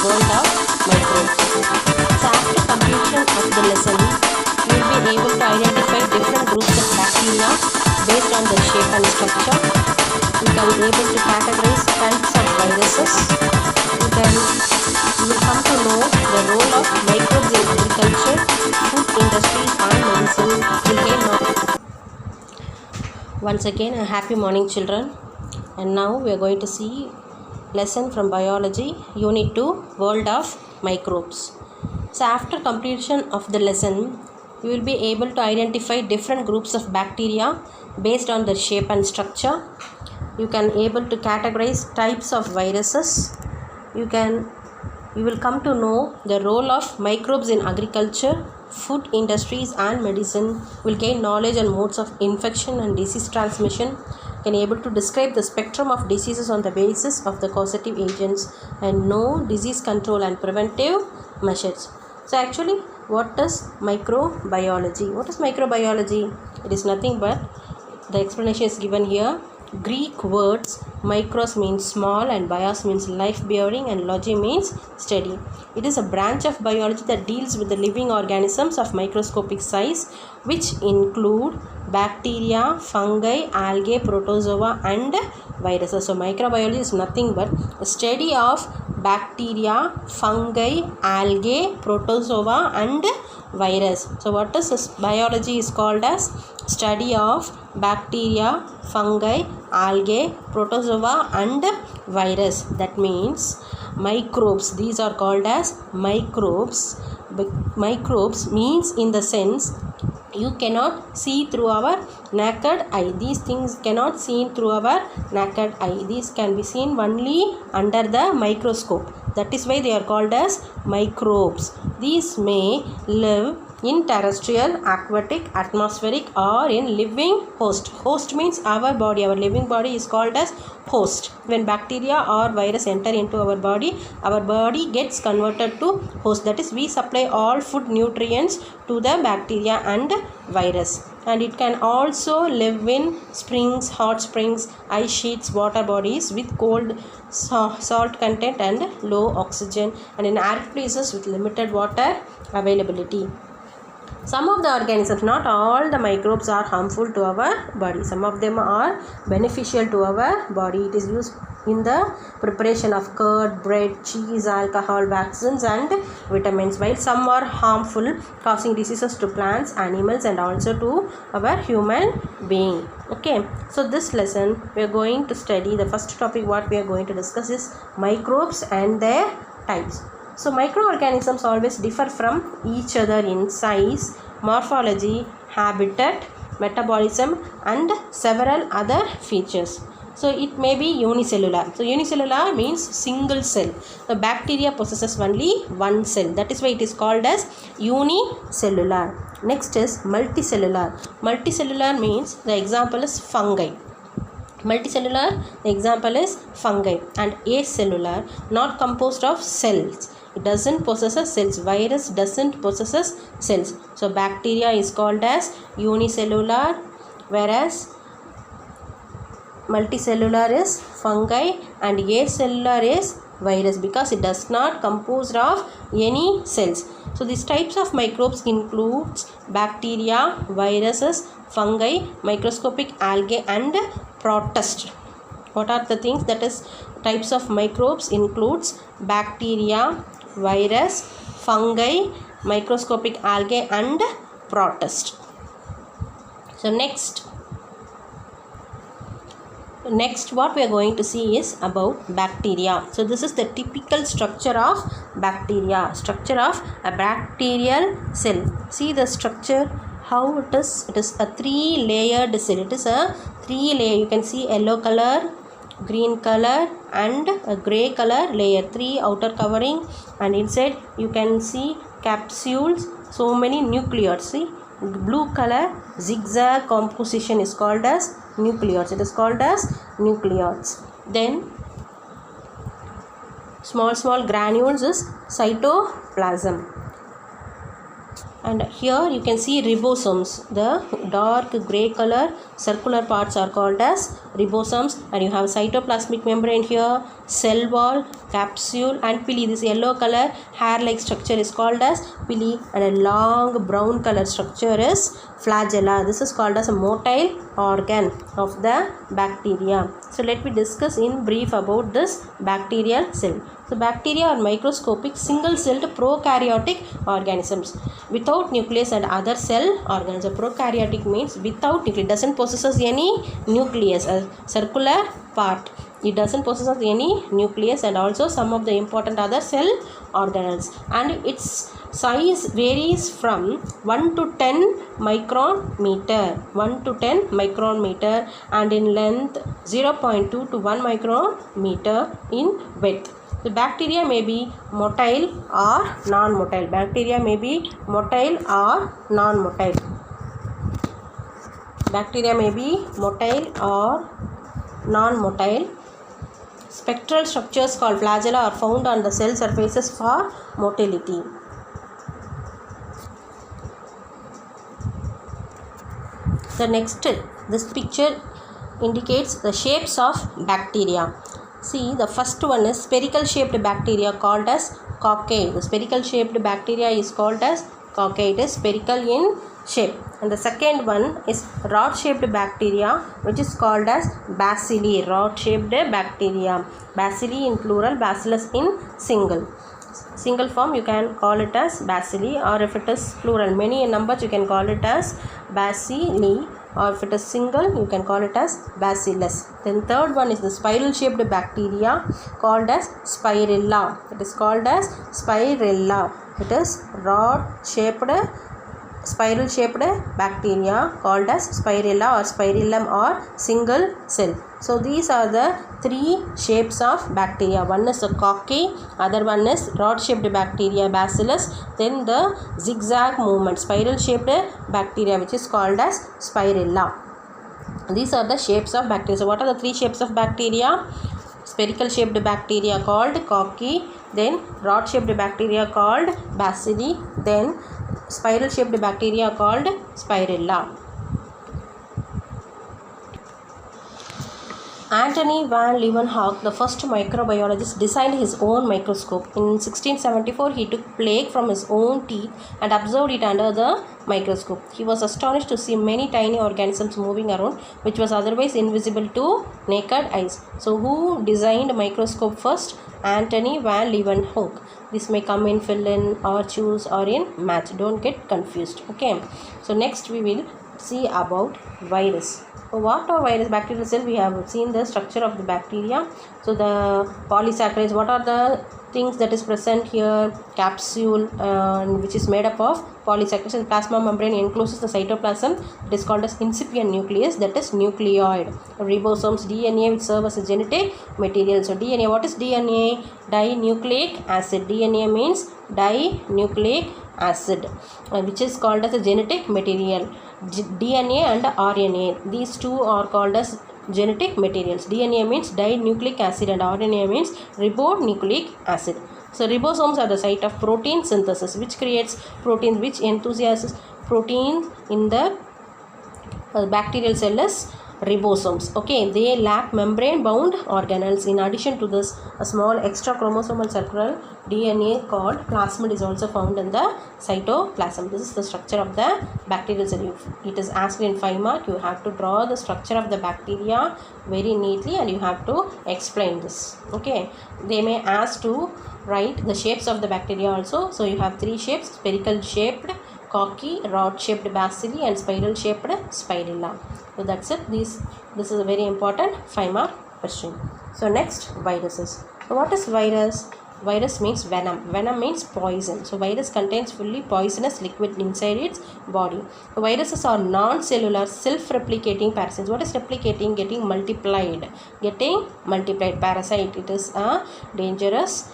world of microbes. So after completion of the lesson, you will be able to identify different groups of bacteria based on their shape and structure. You can be able to categorize types of viruses. You will come to know the role of microbes in agriculture, food industries and medicine. Once again, a happy morning, children. And now we are going to see lesson from biology, unit 2, world of microbes. So after completion of the lesson, you will be able to identify different groups of bacteria based on their shape and structure. You can able to categorize types of viruses. You will come to know the role of microbes in agriculture, food industries and medicine. Will gain knowledge on modes of infection and disease transmission. Can able to describe the spectrum of diseases on the basis of the causative agents and know disease control and preventive measures. So actually, what is microbiology? What is microbiology? It is nothing but the explanation is given here. Greek words micros means small and bios means life bearing and logy means steady. It is a branch of biology that deals with the living organisms of microscopic size, which include bacteria, fungi, algae, protozoa and viruses. So microbiology is nothing but a study of bacteria, fungi, algae, protozoa and virus. So what is this? Biology is called as study of bacteria, fungi, algae, protozoa and virus. That means microbes. These are called as microbes. Microbes means in the sense you cannot see through our naked eye. These things cannot seen through our naked eye. These can be seen only under the microscope. That is why they are called as microbes. These may live in terrestrial, aquatic, atmospheric or in living host. Host means our body. Our living body is called as host. When bacteria or virus enter into our body gets converted to host. That is, we supply all food nutrients to the bacteria and virus. And it can also live in springs, hot springs, ice sheets, water bodies with cold salt content and low oxygen, and in arid places with limited water availability. Some of the organisms, not all the microbes are harmful to our body. Some of them are beneficial to our body. It is used in the preparation of curd, bread, cheese, alcohol, vaccines and vitamins, while some are harmful, causing diseases to plants, animals and also to our human being. Okay, so this lesson we are going to study the first topic. What we are going to discuss is microbes and their types. So microorganisms always differ from each other in size, morphology, habitat, metabolism and several other features. So it may be unicellular. So unicellular means single cell. The bacteria possesses only one cell. That is why it is called as unicellular. Next is multicellular. Multicellular means the example is fungi. Multicellular, the example is fungi. And acellular, not composed of cells. It doesn't possess cells. Virus doesn't possess cells. So bacteria is called as unicellular, whereas multicellular is fungi and acellular is virus, because it does not composed of any cells. So these types of microbes includes bacteria, viruses, fungi, microscopic algae and protists. What are the things? That is, types of microbes includes bacteria, virus, fungi, microscopic algae and protists. So next what we are going to see is about bacteria. So this is the typical structure of bacteria, structure of a bacterial cell. See the structure, how it is a 3-layered cell. It is a 3-layer. You can see yellow color, green color and a gray color layer, 3 outer covering, and inside you can see capsules, so many nucleates. See, blue color zigzag composition is called as nucleates. It is called as nucleates. Then small granules is cytoplasm. And here you can see ribosomes. The dark gray color circular parts are called as ribosomes, and you have cytoplasmic membrane here, cell wall, capsule and pili. This yellow color hair like structure is called as pili, and a long brown color structure is flagella. This is called as a motile organ of the bacteria. So let me discuss in brief about this bacterial cell. So bacteria are microscopic single-celled prokaryotic organisms without nucleus and other cell organs. So prokaryotic means without nucleus, doesn't possess any nucleus, a circular part. It doesn't possess any nucleus and also some of the important other cell organelles, and its size varies from 1 to 10 micrometer, 1 to 10 micrometer, and in length 0.2 to 1 micrometer in width. The bacteria may be motile or non-motile. Bacteria may be motile or non-motile. Bacteria may be motile or non-motile. Spectral structures called flagella are found on the cell surfaces for motility. The next, this picture indicates the shapes of bacteria. See, the first one is spherical shaped bacteria called as cocci. The spherical shaped bacteria is called as cocci. It is spherical in shape. And the second one is rod shaped bacteria, which is called as bacilli. Rod shaped bacteria. Bacilli in plural, bacillus in single form you can call it as bacilli, or if it is plural many numbers you can call it as bacilli, or if it is single you can call it as bacillus. Then third one is the spiral shaped bacteria called as spirilla. It is called as spirilla. It is rod shaped spiral shaped bacteria called as spirilla or spirillum or single cell. So these are the three shapes of bacteria. One is the cocci, other one is rod shaped bacteria bacillus, then the zigzag movement spiral shaped bacteria which is called as spirilla. These are the shapes of bacteria. So what are the three shapes of bacteria? Spherical shaped bacteria called cocci, then rod shaped bacteria called bacilli, then spiral shaped bacteria called spirilla. Antony van Leeuwenhoek, the first microbiologist, designed his own microscope. In 1674, he took plague from his own teeth and observed it under the microscope. He was astonished to see many tiny organisms moving around, which was otherwise invisible to naked eyes. So, who designed microscope first? Antony van Leeuwenhoek. This may come in fill in or choose or in match. Don't get confused. Okay. So, next we will see about virus. So what are virus? Bacterial cell, we have seen the structure of the bacteria. So the polysaccharides, what are the things that is present here? Capsule, which is made up of polysaccharides, and plasma membrane encloses the cytoplasm. It is called as incipient nucleus, that is nucleoid. Ribosomes, DNA, which serve as a genetic material. So DNA, what is DNA? Dinucleic acid. DNA means dinucleic acid, which is called as a genetic material. DNA and RNA, these two are called as genetic materials. DNA means dinucleic acid and RNA means ribonucleic acid. So ribosomes are the site of protein synthesis, which creates proteins, which enthuses protein in the bacterial cell is ribosomes. Okay, they lack membrane bound organelles. In addition to this, a small extra chromosomal circular DNA called plasmid is also found in the cytoplasm. This is the structure of the bacterial cell. If it is asked in 5 mark, you have to draw the structure of the bacteria very neatly and you have to explain this. Okay, they may ask to write the shapes of the bacteria also. So you have 3 shapes: spherical shaped cocci, rod shaped bacilli and spiral shaped spirilla. So that's it. This is a very important 5 mark question. So next, viruses. So what is virus? Virus means venom. Venom means poison. So virus contains fully poisonous liquid inside its body. So viruses are non-cellular, self-replicating parasites. What is replicating? Getting multiplied. Getting multiplied. Parasite. It is a dangerous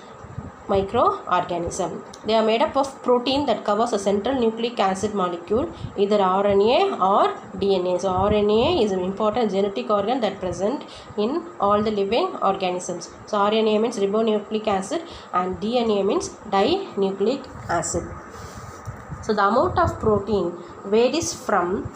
microorganism. They are made up of protein that covers a central nucleic acid molecule, either RNA or DNA. So RNA is an important genetic organ that present in all the living organisms. So RNA means ribonucleic acid and DNA means dinucleic acid. So the amount of protein varies from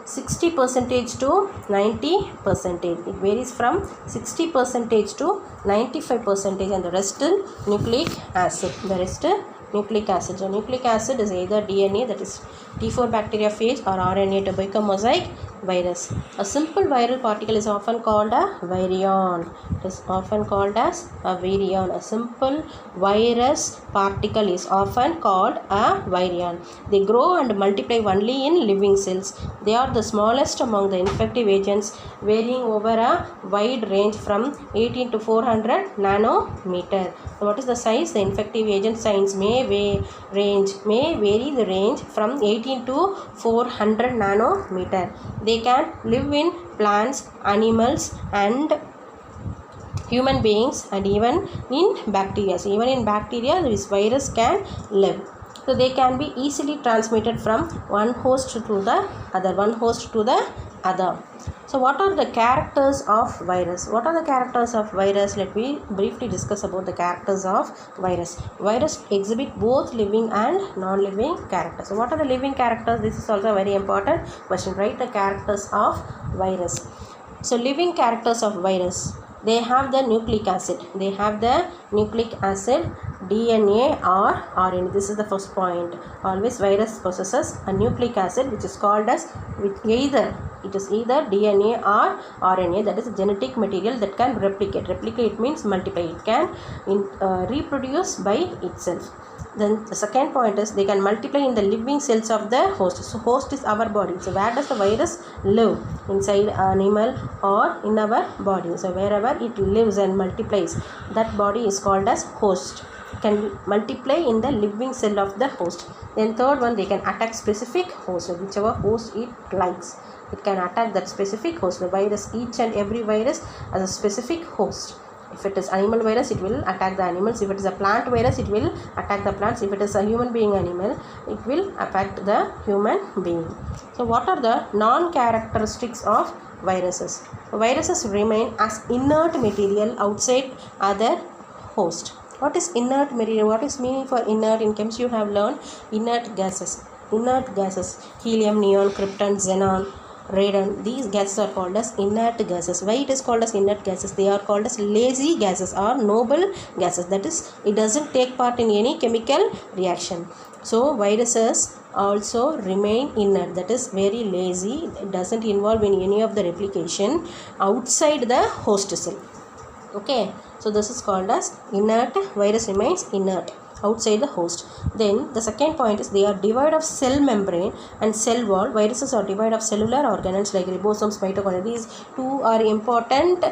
60% to 90%. It varies from 60% to 95%, and the rest is nucleic acid. The rest is nucleic acid. So nucleic acid is either DNA, that is T4 bacteriophage, or RNA to become mosaic virus. A simple viral particle is often called a virion. It is often called as a virion. A simple virus particle is often called a virion. They grow and multiply only in living cells. They are the smallest among the infective agents, varying over a wide range from 18 to 400 nanometer. So what is the size? The infective agent size may vary the range from 18 to 400 nanometer. They can live in plants, animals, and human beings, and even in bacteria. So even in bacteria, this virus can live. So they can be easily transmitted from one host to the other. So what are the characters of virus? What are the characters of virus? Let me briefly discuss about the characters of virus. Virus exhibit both living and non-living characters. So what are the living characters? This is also a very important question. Write the characters of virus. So living characters of virus. They have the nucleic acid. DNA or RNA. This is the first point. Always virus possesses a nucleic acid, which is called as either DNA or RNA, that is genetic material that can replicate. Replicate means multiply. It can reproduce by itself. Then the second point is they can multiply in the living cells of the host. So host is our body. So where does the virus live? Inside animal or in our body. So wherever it lives and multiplies, that body is called as host. It can multiply in the living cell of the host. Then third one, they can attack specific host. So whichever host it likes, it can attack that specific host. The virus, each and every virus has a specific host. If it is animal virus, it will attack the animals. If it is a plant virus, it will attack the plants. If it is a human being animal, it will affect the human being. So what are the non-characteristics of viruses? Viruses remain as inert material outside other host. What is inert material? What is meaning for inert? In chemistry you have learned inert gases. Helium, neon, krypton, xenon, radon. These gases are called as inert gases. Why it is called as inert gases? They are called as lazy gases or noble gases. That is, it doesn't take part in any chemical reaction. So viruses also remain inert, that is very lazy. It doesn't involve in any of the replication outside the host cell. Okay, so this is called as inert. Virus remains inert outside the host. Then the second point is they are devoid of cell membrane and cell wall. Viruses are devoid of cellular organelles like ribosomes, mitochondria. These two are important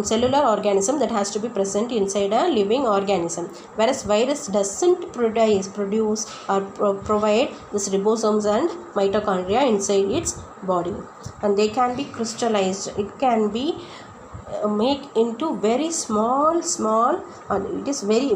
cellular organism that has to be present inside a living organism, whereas virus doesn't produce or provide this ribosomes and mitochondria inside its body, and they can be crystallized. It can be make into very small it is very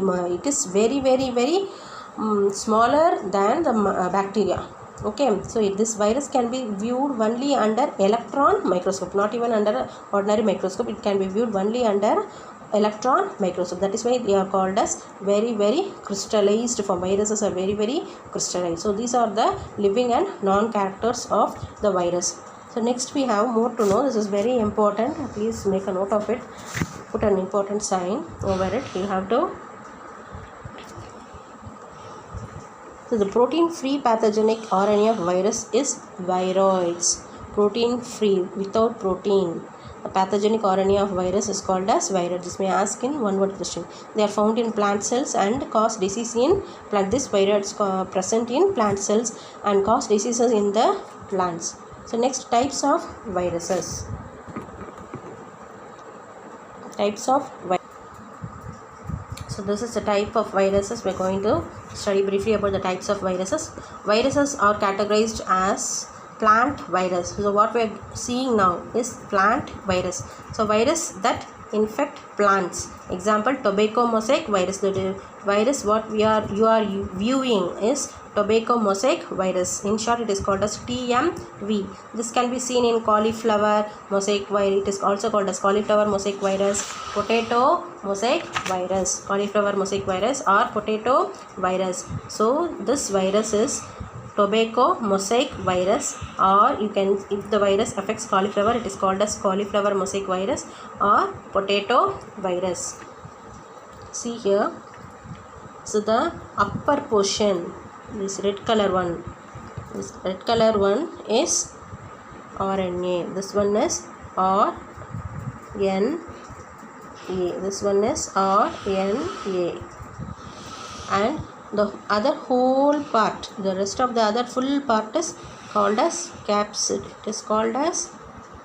smaller than the bacteria. Okay, so this virus can be viewed only under electron microscope, not even under ordinary microscope. It can be viewed only under electron microscope. That is why they are called as very crystallized form. Viruses are very crystallized. So these are the living and non-characters of the virus. So next we have more to know. This is very important. Please make a note of it. Put an important sign over it. You have to. So the protein-free pathogenic RNA of virus is viroids. Protein-free, without protein. The pathogenic RNA of virus is called as viroids. This may ask in one-word question. They are found in plant cells and cause disease in plant. This viroids present in plant cells and cause diseases in the plants. So next, types of viruses. So this is the type of viruses. We are going to study briefly about the types of viruses. Viruses are categorized as plant virus. So what we are seeing now is plant virus. So virus that infect plants. Example, tobacco mosaic virus. The virus what you are viewing is tobacco mosaic virus. In short, it is called as TMV. This can be seen in cauliflower mosaic virus. It is also called as cauliflower mosaic virus, potato mosaic virus, cauliflower mosaic virus, or potato virus. So this virus is tobacco mosaic virus, or you can, if the virus affects cauliflower, it is called as cauliflower mosaic virus or potato virus. See here, so the upper portion, this red color one is RNA, this one is RNA, this one is RNA, and the other whole part, the rest of the other full part is called as capsid. It is called as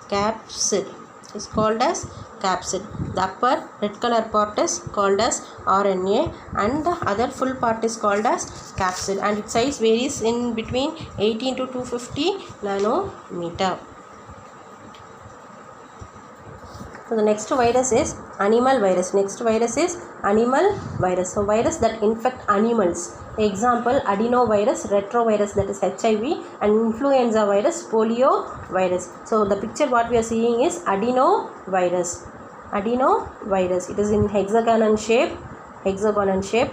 capsid. It is called as capsid. The upper red color part is called as RNA, and the other full part is called as capsid, and its size varies in between 18 to 250 nanometer. So the next virus is animal virus. Next virus is animal virus. So virus that infect animals. Example, adenovirus, retrovirus, that is HIV, and influenza virus, polio virus. So the picture what we are seeing is adenovirus. Adenovirus. It is in hexagon shape,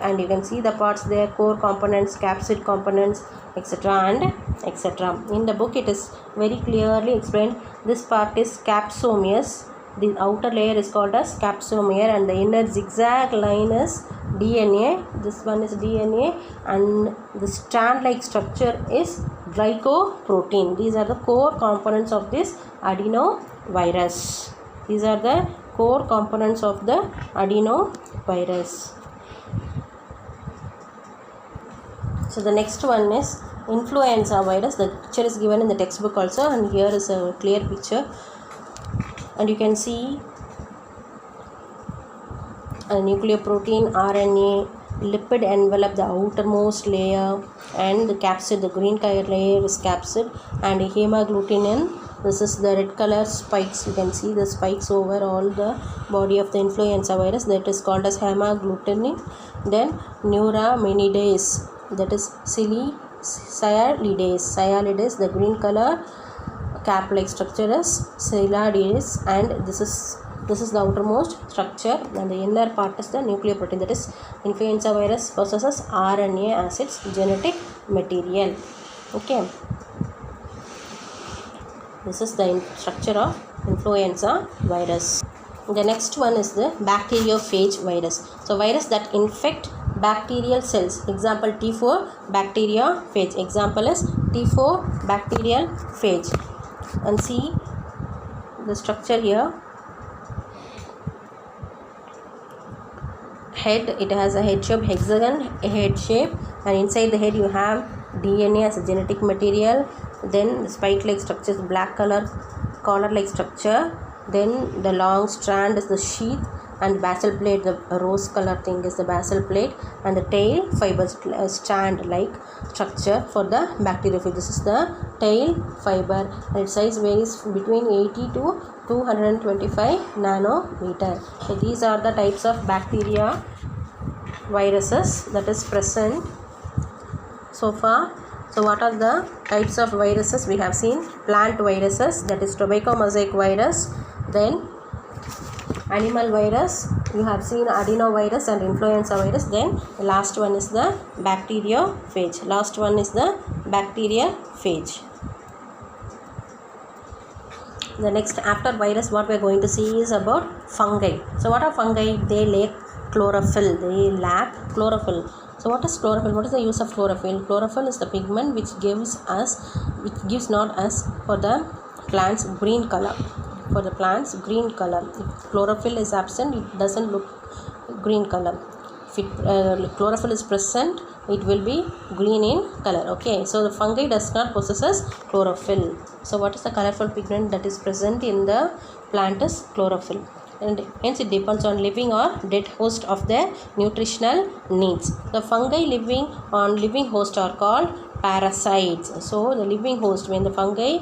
and you can see the parts there: core components, capsid components, etc. and etc. In the book it is very clearly explained. This part is capsomeres. The outer layer is called as capsomere, and the inner zigzag line is DNA. This one is DNA, and the strand like structure is glycoprotein. These are the core components of this adenovirus. These are the core components of the adenovirus. So the next one is influenza virus. The picture is given in the textbook also, and here is a clear picture, and you can see a nucleoprotein, RNA, lipid envelope, the outermost layer, and the capsid, the green color layer is capsid, and hemagglutinin. This is the red color spikes. You can see the spikes over all the body of the influenza virus, that is called as hemagglutinin. Then neuraminidase, that is sialidase, the green color cap like structure is sialidase, and this is the outermost structure, and the inner part is the nucleoprotein, that is influenza virus possesses RNA as its genetic material. Okay, this is the structure of influenza virus. The next one is the bacteriophage virus. So virus that infect bacterial cells. Example, T4 bacteriophage. Example is T4 bacteriophage. And see the structure here. Head, it has a head shape, hexagon head shape, and inside the head you have DNA as a genetic material. Then the spike like structure is black color, collar like structure. Then the long strand is the sheath, and basal plate, the rose color thing is the basal plate, and the tail fibers strand like structure for the bacteriophage. This is the tail fiber, and its size varies between 80 to 225 nanometer. So these are the types of bacteria viruses that is present so far. So what are the types of viruses? We have seen plant viruses, that is tobacco mosaic virus. Then animal virus, you have seen adenovirus and influenza virus. Then the last one is the bacteriophage. The next, after virus, what we are going to see is about fungi. So what are fungi? They lack chlorophyll. So what is chlorophyll? What is the use of chlorophyll? Chlorophyll is the pigment which gives not us for the plants green color. If chlorophyll is absent, it doesn't look green color. If chlorophyll is present, it will be green in color. Okay, so the fungi does not possess chlorophyll. So what is the colorful pigment that is present in the plant is chlorophyll, and hence it depends on living or dead host of their nutritional needs. The fungi living on living host are called parasites. So the living host, when the fungi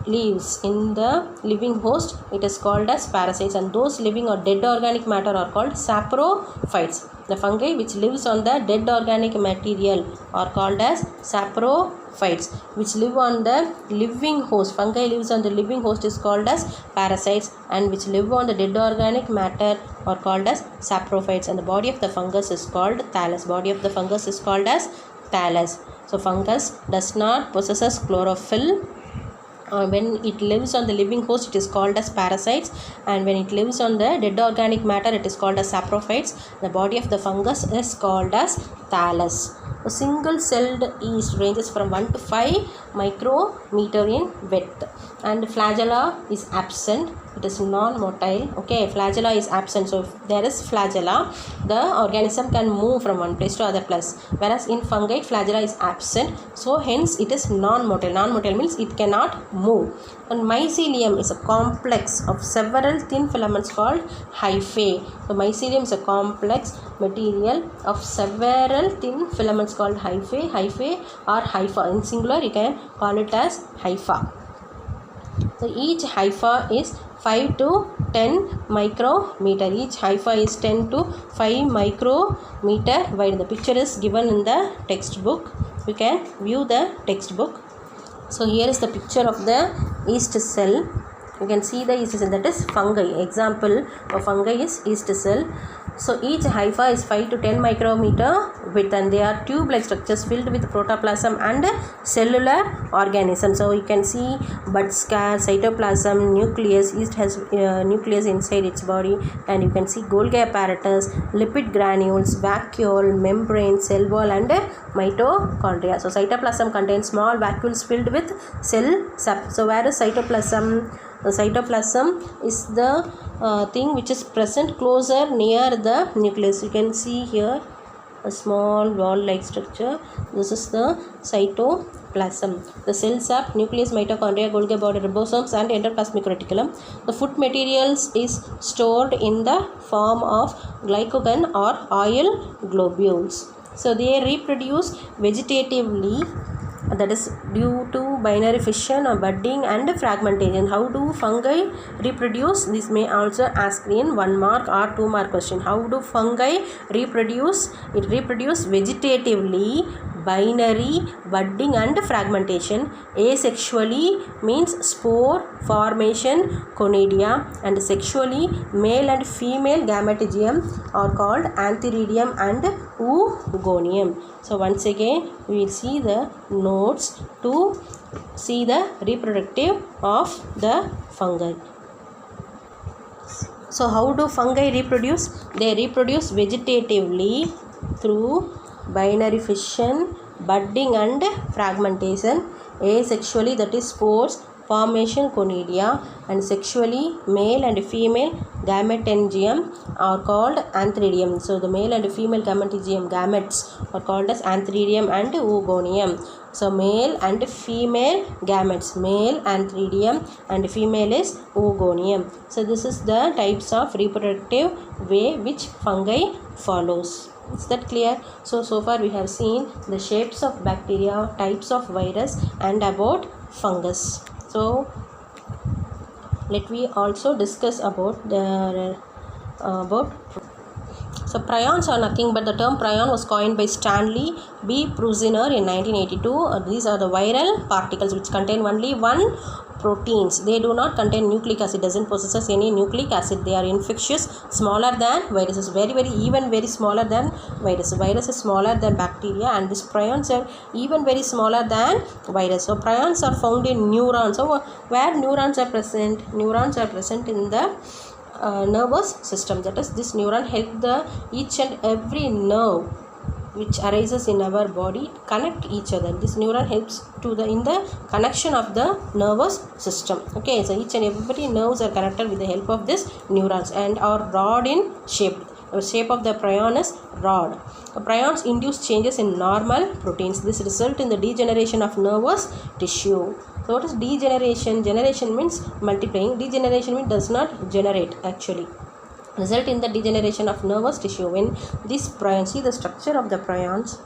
lives in the living host, it is called as parasites, and those living or dead organic matter are called saprophytes. The fungi which lives on the dead organic material are called as saprophytes, which live on the living host. Fungi lives on the living host is called as parasites, and which live on the dead organic matter are called as saprophytes. And the body of the fungus is called thallus. Body of the fungus is called as thallus. So fungus does not possess chlorophyll. When it lives on the living host, it is called as parasites, and when it lives on the dead organic matter, it is called as saprophytes. The body of the fungus is called as thallus. A single celled yeast ranges from 1 to 5 micrometer in width, and flagella is absent. It is non-motile. Okay, flagella is absent. So if there is flagella, the organism can move from one place to other place, whereas in fungi flagella is absent, so hence it is non-motile. Non-motile means it cannot move. And mycelium is a complex of several thin filaments called hyphae. So mycelium is a complex material of several thin filaments called hyphae. Hyphae or hypha. In singular you can call it as hypha. So each hypha is 5 to 10 micrometer. Each hypha is 10 to 5 micrometer wide. The picture is given in the textbook. You can view the textbook. So here is the picture of the yeast cell. You can see the yeast cell, that is fungi. Example of fungi is yeast cell. So each hypha is 5 to 10 micrometer width, and they are tube-like structures filled with protoplasm and cellular organisms. So you can see bud scale, cytoplasm, nucleus. Yeast has nucleus inside its body, and you can see Golgi apparatus, lipid granules, vacuole, membrane, cell wall, and mitochondria. So cytoplasm contains small vacuoles filled with cell sap. So where is cytoplasm? The cytoplasm is the thing which is present closer near the nucleus. You can see here a small wall-like structure. This is the cytoplasm. The cell sap, nucleus, mitochondria, Golgi body, ribosomes, and endoplasmic reticulum. The food materials is stored in the form of glycogen or oil globules. So they reproduce vegetatively, that is due to binary fission or budding and fragmentation. How do fungi reproduce? This may also ask in 1 mark or 2 mark question. How do fungi reproduce? It reproduce vegetatively, binary, budding and fragmentation. Asexually means spore formation, conidia, and sexually male and female gametogenium are called antheridium and oogonium. So once again we will see the notes to see the reproductive of the fungi. So how do fungi reproduce? They reproduce vegetatively through binary fission, budding and fragmentation. Asexually, that is spores formation, conidia, and sexually male and female gametogenium are called antheridium. So the male and female gametogenium gametes are called as antheridium and oogonium. So male and female gametes, male antheridium and female is oogonium. So this is the types of reproductive way which fungi follows. Is that clear? So far we have seen the shapes of bacteria, types of virus, and about fungus. So let me also discuss about so prions are nothing but the term prion was coined by Stanley B. Prusiner in 1982. These are the viral particles which contain only one proteins. They do not contain nucleic acid, doesn't possess any nucleic acid. They are infectious, smaller than viruses, very smaller than virus. Virus is smaller than bacteria, and these prions are even very smaller than virus. So prions are found in neurons. So where neurons are present? Neurons are present in the nervous system. That is, this neuron help the each and every nerve which arises in our body connect each other. This neuron helps to in the connection of the nervous system. Okay, so each and every nerves are connected with the help of this neurons and are rod in shape. The shape of the prion is rod. The prions induce changes in normal proteins. This result in the degeneration of nervous tissue. So what is degeneration? Generation means multiplying. Degeneration means does not generate actually. Result in the degeneration of nervous tissue when these prions, see the structure of the prions.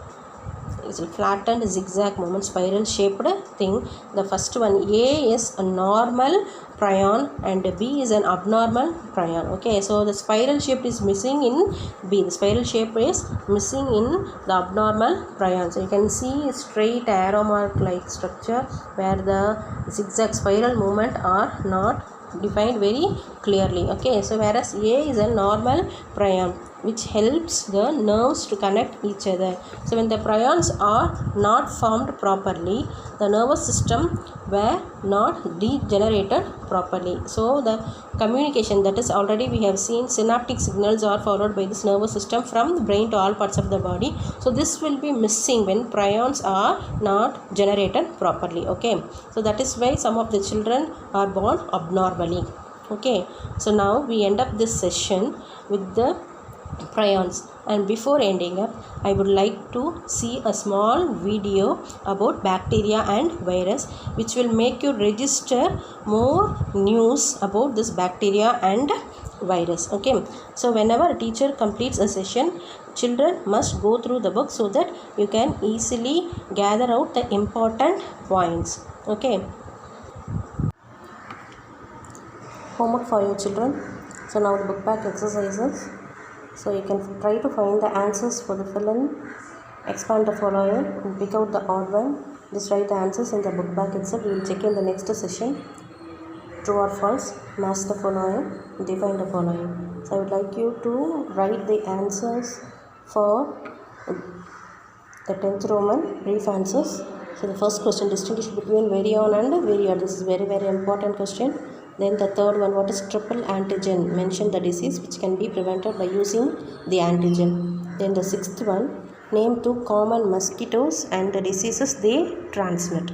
It's a flattened zigzag movement, spiral shaped thing. The first one, A is a normal prion and B is an abnormal prion. Okay, so the spiral shape is missing in B. The spiral shape is missing in the abnormal prion. So you can see a straight arrow mark like structure where the zigzag spiral movement are not defined very clearly. Okay, so whereas A is a normal prion which helps the nerves to connect each other. So when the prions are not formed properly, the nervous system were not degenerated properly. So the communication, that is already we have seen, synaptic signals are followed by this nervous system from the brain to all parts of the body. So this will be missing when prions are not generated properly. Okay, so that is why some of the children are born abnormally. Okay, so now we end up this session with the prions, and before ending up I would like to see a small video about bacteria and virus which will make you register more news about this bacteria and virus. Okay, so whenever a teacher completes a session, children must go through the book so that you can easily gather out the important points. Okay, homework for your children. So now the book back exercises. So you can try to find the answers for the fill-in, expand the following, and pick out the odd one. Just write the answers in the book back itself. We will check in the next session. True or false, match the following, define the following. So I would like you to write the answers for the 10th Roman, brief answers. So the first question, distinguish between virion and virion. This is very important question. Then the third one, what is triple antigen? Mention the disease which can be prevented by using the antigen. Then the sixth one, name 2 common mosquitoes and the diseases they transmit.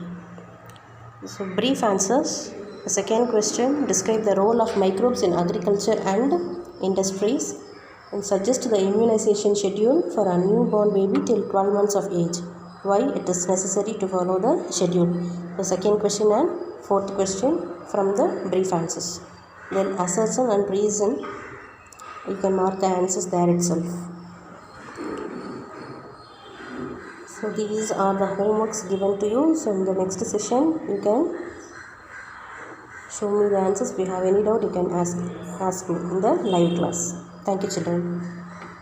So brief answers. The second question, describe the role of microbes in agriculture and industries and suggest the immunization schedule for a newborn baby till 12 months of age. Why it is necessary to follow the schedule. The second question and fourth question from the brief answers. Then assertion and reason, you can mark the answers there itself. So these are the homeworks given to you. So in the next session you can show me the answers. If you have any doubt, you can ask me in the live class. Thank you, children.